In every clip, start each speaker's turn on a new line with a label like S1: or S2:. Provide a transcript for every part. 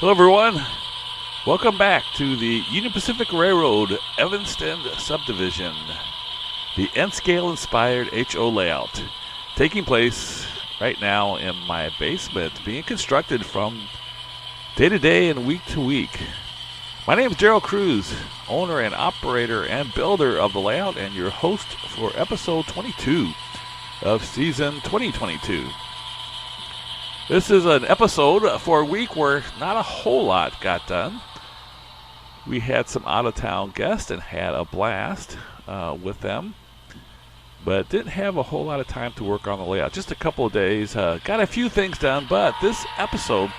S1: Hello everyone, welcome back to the Union Pacific Railroad Evanston Subdivision, the N-scale inspired HO layout, taking place right now in my basement, being constructed from day to day and week to week. My name is Daryl Kruse, owner and operator and builder of the layout, and your host for episode 22 of season 2022. This is an episode for a week where not a whole lot got done. We had some out-of-town guests and had a blast with them, but didn't have a whole lot of time to work on the layout. Just a couple of days, got a few things done, but this episode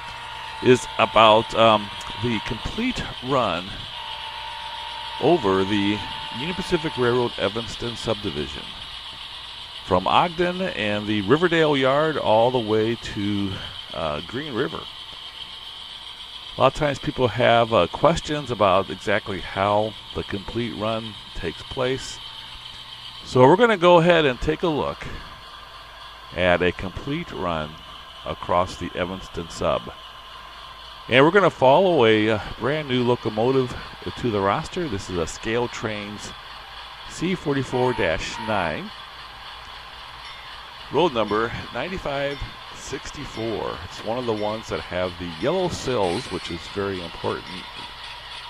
S1: is about the complete run over the Union Pacific Railroad Evanston Subdivision, from Ogden and the Riverdale Yard all the way to Green River. A lot of times people have questions about exactly how the complete run takes place. So we're going to go ahead and take a look at a complete run across the Evanston Sub. And we're going to follow a brand new locomotive to the roster. This is a Scale Trains C44-9. Road number 9564. It's one of the ones that have the yellow sills, which is very important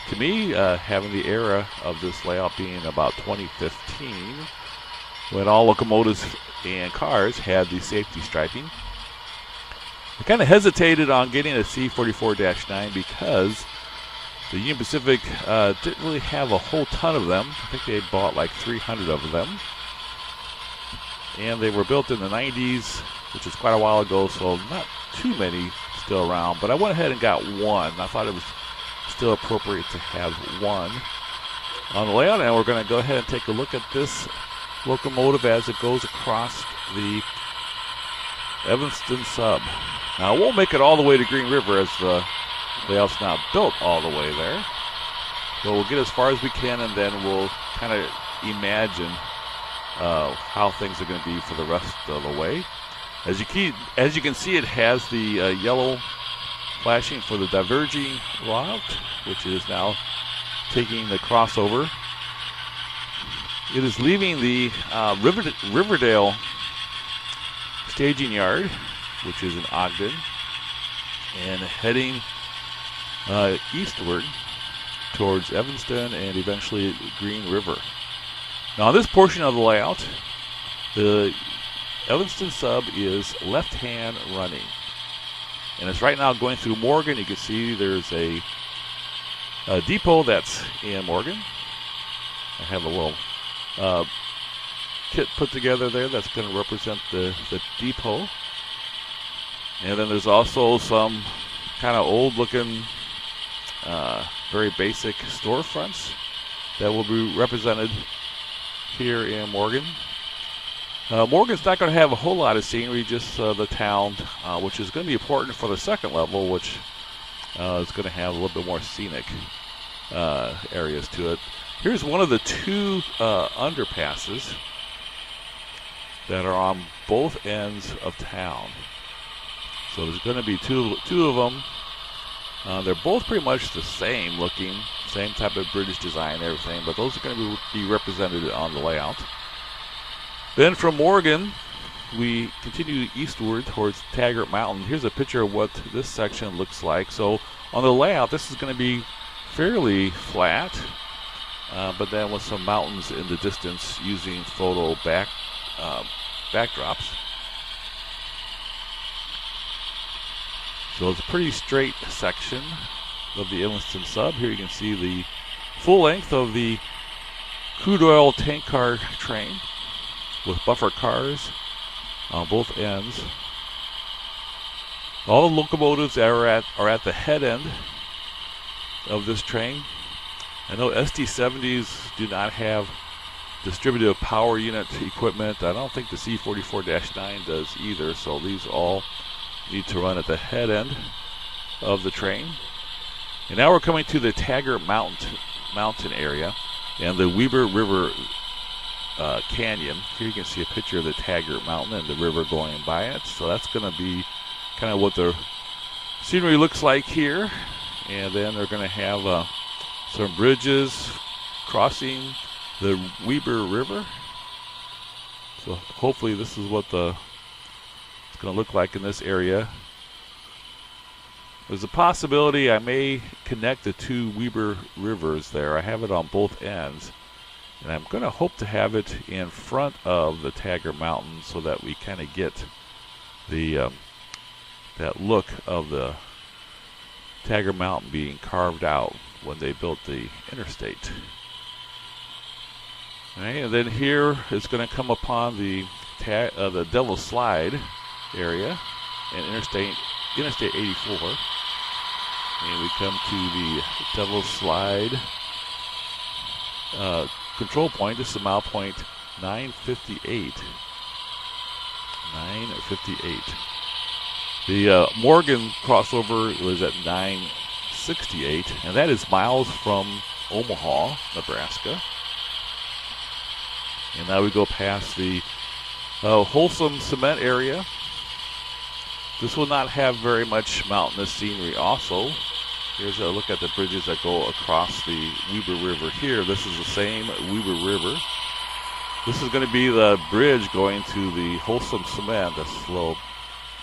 S1: to me, having the era of this layout being about 2015, when all locomotives and cars had the safety striping. I kind of hesitated on getting a C44-9 because the Union Pacific didn't really have a whole ton of them. I think they bought like 300 of them. And they were built in the 90s, which is quite a while ago, so not too many still around. But I went ahead and got one. I thought it was still appropriate to have one on the layout. And we're going to go ahead and take a look at this locomotive as it goes across the Evanston Sub. Now, it won't make it all the way to Green River as the layout's not built all the way there. So we'll get as far as we can, and then we'll kind of imagine how things are going to be for the rest of the way. As you can see, it has the yellow flashing for the diverging route, which is now taking the crossover. It is leaving the Riverdale staging yard, which is in Ogden, and heading eastward towards Evanston and eventually Green River. Now, on this portion of the layout, the Evanston Sub is left-hand running. And it's right now going through Morgan. You can see there's a depot that's in Morgan. I have a little kit put together there that's going to represent the depot. And then there's also some kind of old-looking, very basic storefronts that will be represented here in Morgan. Morgan's not going to have a whole lot of scenery, just the town, which is going to be important for the second level, which is going to have a little bit more scenic areas to it. Here's one of the two underpasses that are on both ends of town. So there's going to be two of them. They're both pretty much the same looking, same type of British design and everything, but those are going to be represented on the layout. Then from Morgan, we continue eastward towards Taggart Mountain. Here's a picture of what this section looks like. So on the layout, this is going to be fairly flat, but then with some mountains in the distance using photo backdrops. So it's a pretty straight section of the Evanston Sub. Here you can see the full length of the crude oil tank car train with buffer cars on both ends. All the locomotives are at the head end of this train. I know SD70s do not have distributive power unit equipment. I don't think the C44-9 does either, so these all need to run at the head end of the train. And now we're coming to the Taggart Mountain area and the Weber River Canyon. Here you can see a picture of the Taggart Mountain and the river going by it. So that's going to be kind of what the scenery looks like here. And then they're going to have some bridges crossing the Weber River. So hopefully this is what it's going to look like in this area. There's a possibility I may connect the two Weber Rivers there. I have it on both ends. And I'm going to hope to have it in front of the Tagger Mountain so that we kind of get the that look of the Tagger Mountain being carved out when they built the interstate. Okay, and then here it's going to come upon the Devil's Slide area and Interstate 84. And we come to the Devil's Slide control point. This is mile point 958. 958. The Morgan crossover was at 968, and that is miles from Omaha, Nebraska. And now we go past the Wholesome Cement area. This will not have very much mountainous scenery also. Here's a look at the bridges that go across the Weber River here. This is the same Weber River. This is going to be the bridge going to the Wholesome Cement. This little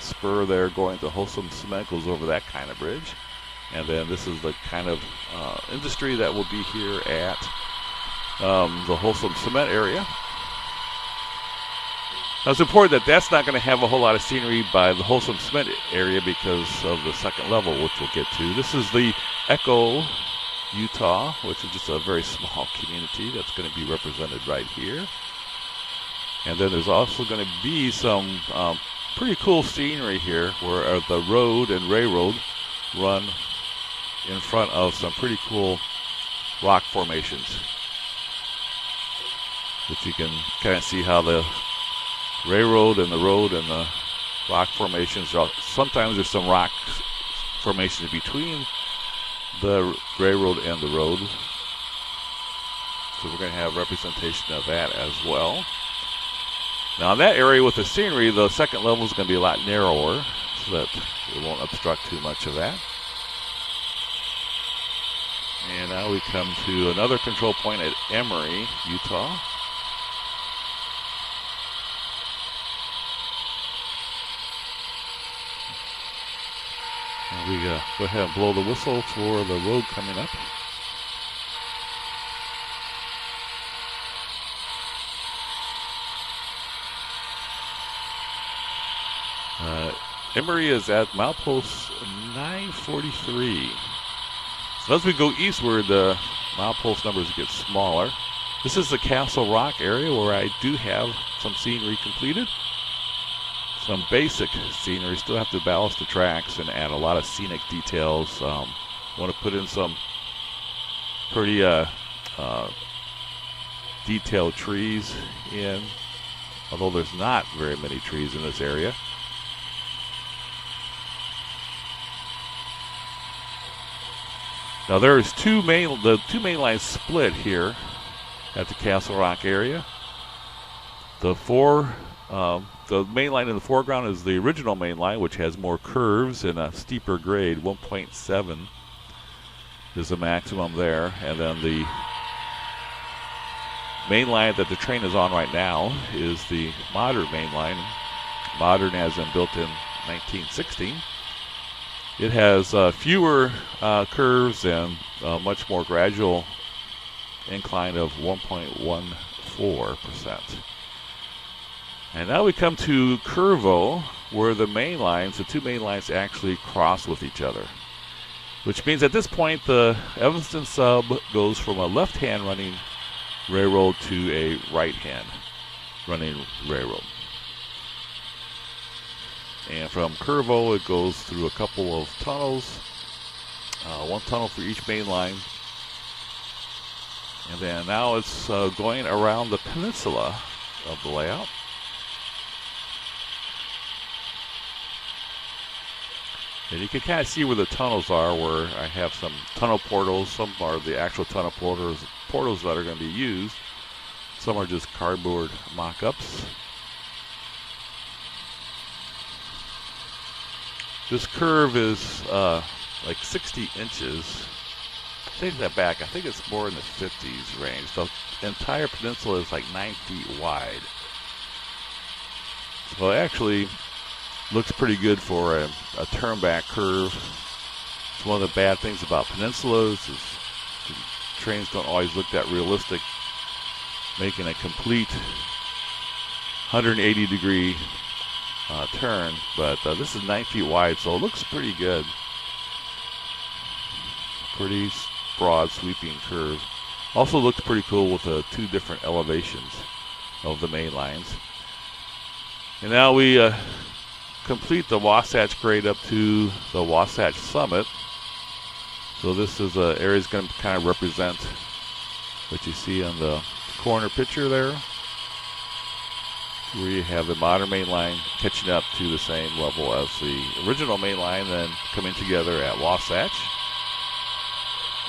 S1: spur there going to Wholesome Cement goes over that kind of bridge. And then this is the kind of industry that will be here at the Wholesome Cement area. Now it's important that that's not going to have a whole lot of scenery by the Wholesome Cement area because of the second level, which we'll get to. This is the Echo, Utah, which is just a very small community that's going to be represented right here. And then there's also going to be some pretty cool scenery here where the road and railroad run in front of some pretty cool rock formations, which you can kind of see how the railroad and the road and the rock formations are. Sometimes there's some rock formations between the railroad and the road. So we're going to have representation of that as well. Now in that area with the scenery, the second level is going to be a lot narrower so that it won't obstruct too much of that. And now we come to another control point at Emory, Utah. And we go ahead and blow the whistle for the road coming up. Emory is at milepost 943. So as we go eastward, the milepost numbers get smaller. This is the Castle Rock area where I do have some scenery completed. Some basic scenery. Still have to ballast the tracks and add a lot of scenic details. Want to put in some pretty detailed trees in, although there's not very many trees in this area. Now there's the two main lines split here at the Castle Rock area. The main line in the foreground is the original main line, which has more curves and a steeper grade. 1.7 is the maximum there. And then the main line that the train is on right now is the modern main line. Modern as in built in 1916. It has fewer curves and much more gradual incline of 1.14%. And now we come to Curvo, where the two main lines actually cross with each other. Which means at this point the Evanston Sub goes from a left-hand running railroad to a right-hand running railroad. And from Curvo, it goes through a couple of tunnels, one tunnel for each main line. And then now it's going around the peninsula of the layout. And you can kind of see where the tunnels are, where I have some tunnel portals. Some are the actual tunnel portals that are going to be used. Some are just cardboard mock-ups. This curve is like 60 inches. Take that back. I think it's more in the 50s range. The entire peninsula is like 9 feet wide. So it actually looks pretty good for a turn-back curve. It's one of the bad things about peninsulas is the trains don't always look that realistic, making a complete 180-degree turn. But this is 9 feet wide, so it looks pretty good. Pretty broad, sweeping curve. Also looks pretty cool with the two different elevations of the main lines. And now we complete the Wasatch grade up to the Wasatch summit. So this is an area that's going to kind of represent what you see on the corner picture there, where you have the modern main line catching up to the same level as the original main line, then coming together at Wasatch.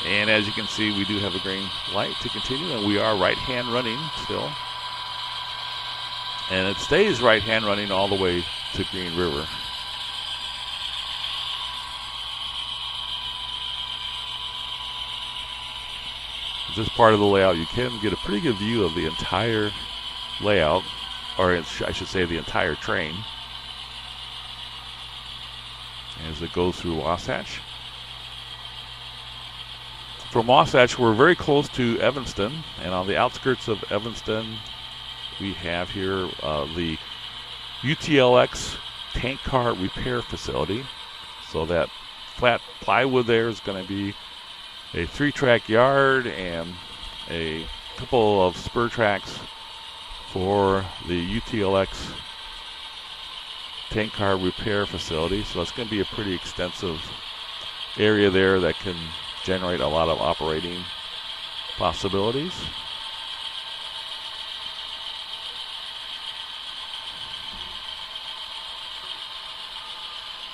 S1: And as you can see, we do have a green light to continue, and we are right-hand running still. And it stays right-hand running all the way to Green River. This part of the layout, you can get a pretty good view of the entire layout, or I should say the entire train, as it goes through Wasatch. From Wasatch, we're very close to Evanston, and on the outskirts of Evanston, we have here the UTLX tank car repair facility. So that flat plywood there is going to be a 3-track yard and a couple of spur tracks for the UTLX tank car repair facility. So that's going to be a pretty extensive area there that can generate a lot of operating possibilities.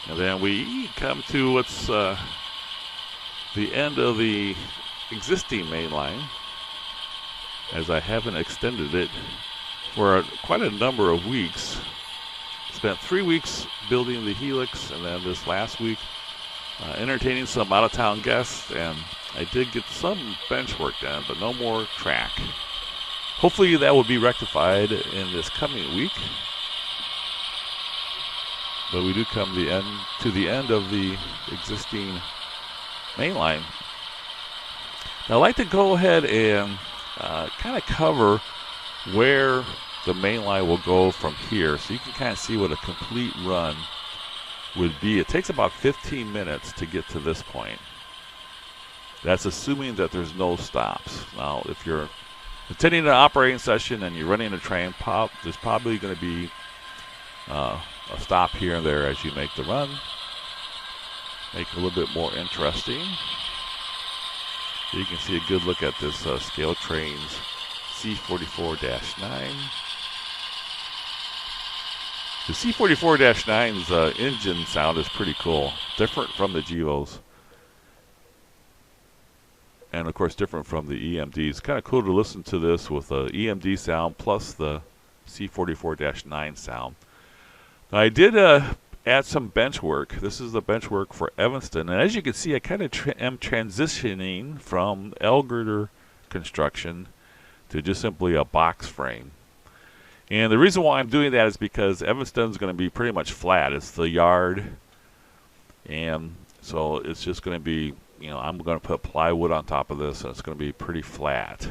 S1: And then we come to what's the end of the existing main line, as I haven't extended it for quite a number of weeks. Spent 3 weeks building the Helix, and then this last week entertaining some out-of-town guests, and I did get some bench work done, but no more track. Hopefully that will be rectified in this coming week. But we do come to the end of the existing main line. Now I'd like to go ahead and kind of cover where the main line will go from here, so you can kind of see what a complete run would be. It takes about 15 minutes to get to this point. That's assuming that there's no stops. Now, if you're attending an operating session and you're running a train, there's probably going to be a stop here and there as you make the run. Make it a little bit more interesting. You can see a good look at this Scale Trains C44-9. The C44-9's engine sound is pretty cool. Different from the Gevos. And of course different from the EMD. It's kind of cool to listen to this with the EMD sound plus the C44-9 sound. Now I did add some bench work. This is the bench work for Evanston. And as you can see, I kind of am transitioning from L-girder construction to just simply a box frame. And the reason why I'm doing that is because Evanston's going to be pretty much flat. It's the yard. And so it's just going to be, you know, I'm going to put plywood on top of this, and it's going to be pretty flat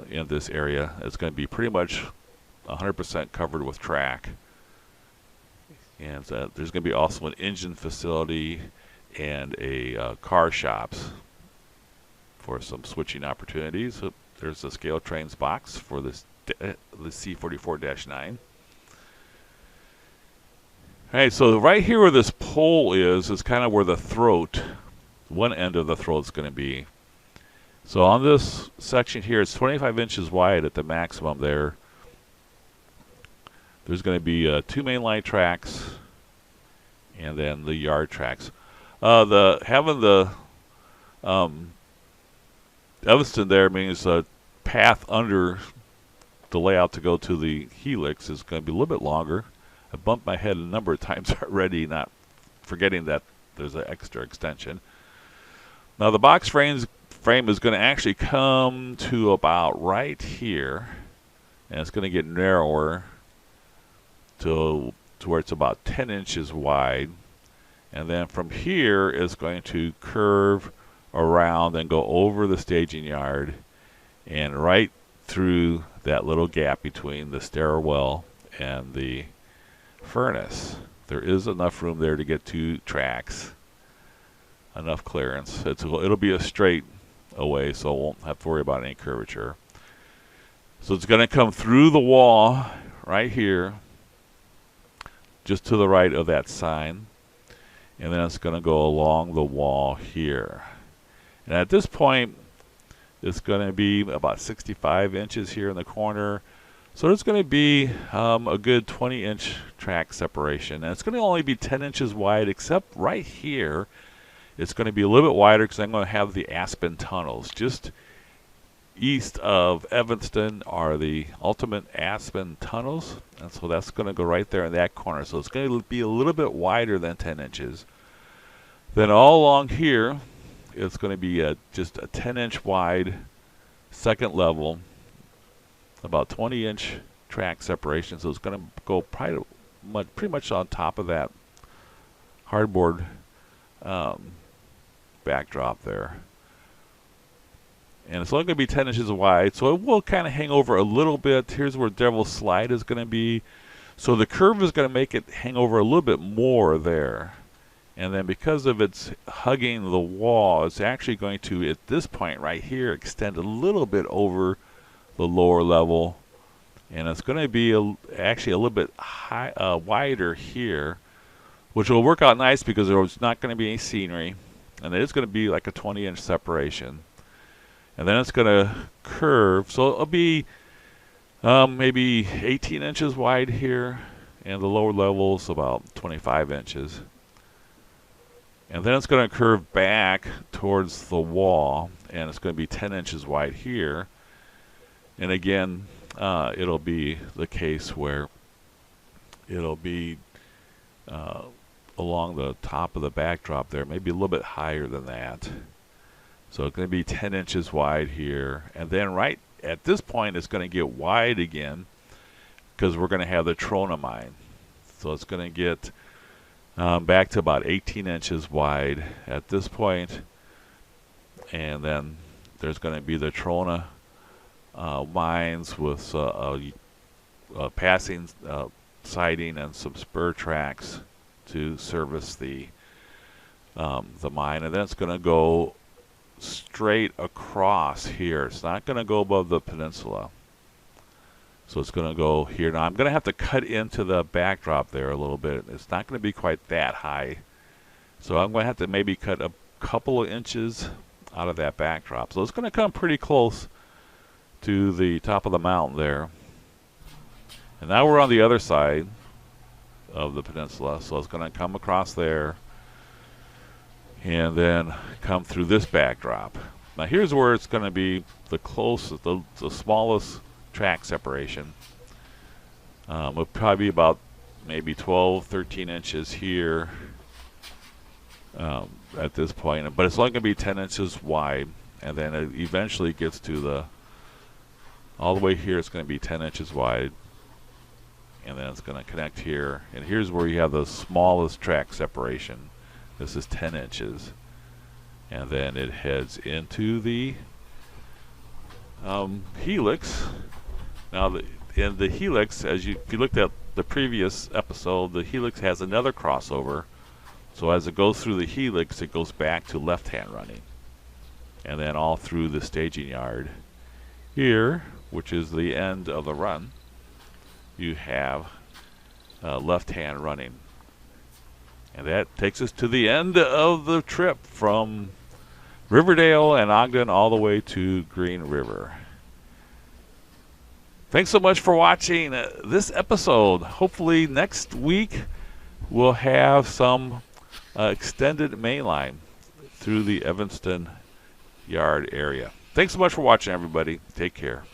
S1: in this area. It's going to be pretty much 100% covered with track. And there's going to be also an engine facility and a car shops for some switching opportunities. So there's the Scale Trains box for this the C44-9. All right, so right here where this pole is kind of where the throat, one end of the throat is going to be. So on this section here, it's 25 inches wide at the maximum there. There's going to be 2 mainline tracks and then the yard tracks. Having the Evanston there means a path under the layout to go to the Helix is going to be a little bit longer. I bumped my head a number of times already, not forgetting that there's an extra extension. Now the box frame is going to actually come to about right here, and it's going to get narrower to where it's about 10 inches wide, and then from here it's going to curve around and go over the staging yard and right through that little gap between the stairwell and the furnace. There is enough room there to get 2 tracks, enough clearance. It'll be a straight away, so I won't have to worry about any curvature. So it's going to come through the wall right here, just to the right of that sign, and then it's going to go along the wall here. And at this point, it's going to be about 65 inches here in the corner. So it's going to be a good 20-inch track separation. And it's going to only be 10 inches wide, except right here, it's going to be a little bit wider because I'm going to have the Aspen Tunnels. Just east of Evanston are the ultimate Aspen Tunnels, and so that's going to go right there in that corner. So it's going to be a little bit wider than 10 inches. Then all along here, it's going to be just a 10-inch wide second level, about 20-inch track separation. So it's going to go pretty much on top of that hardboard backdrop there. And it's only going to be 10 inches wide, so it will kind of hang over a little bit. Here's where Devil's Slide is going to be. So the curve is going to make it hang over a little bit more there. And then because of its hugging the wall, it's actually going to, at this point right here, extend a little bit over the lower level. And it's going to be actually a little bit wider here, which will work out nice because there's not going to be any scenery. And it is going to be like a 20-inch separation. And then it's going to curve, so it'll be maybe 18 inches wide here, and the lower level is about 25 inches. And then it's going to curve back towards the wall, and it's going to be 10 inches wide here. And again, it'll be the case where it'll be along the top of the backdrop there, maybe a little bit higher than that. So it's going to be 10 inches wide here. And then right at this point, it's going to get wide again because we're going to have the Trona mine. So it's going to get back to about 18 inches wide at this point. And then there's going to be the Trona mines with passing siding and some spur tracks to service the mine. And then it's going to go straight across here. It's not going to go above the peninsula. So it's going to go here. Now I'm going to have to cut into the backdrop there a little bit. It's not going to be quite that high. So I'm going to have to maybe cut a couple of inches out of that backdrop. So it's going to come pretty close to the top of the mountain there. And now we're on the other side of the peninsula. So it's going to come across there and then come through this backdrop. Now here's where it's going to be the closest, the smallest track separation. It'll probably be about maybe 12, 13 inches here at this point, but it's only going to be 10 inches wide, and then it eventually gets to all the way here. It's going to be 10 inches wide, and then it's going to connect here, and here's where you have the smallest track separation. This is 10 inches, and then it heads into the Helix. Now in the Helix, if you looked at the previous episode, the Helix has another crossover. So as it goes through the Helix, it goes back to left-hand running, and then all through the staging yard here, which is the end of the run, you have left-hand running. And that takes us to the end of the trip from Riverdale and Ogden all the way to Green River. Thanks so much for watching this episode. Hopefully next week we'll have some extended mainline through the Evanston Yard area. Thanks so much for watching, everybody. Take care.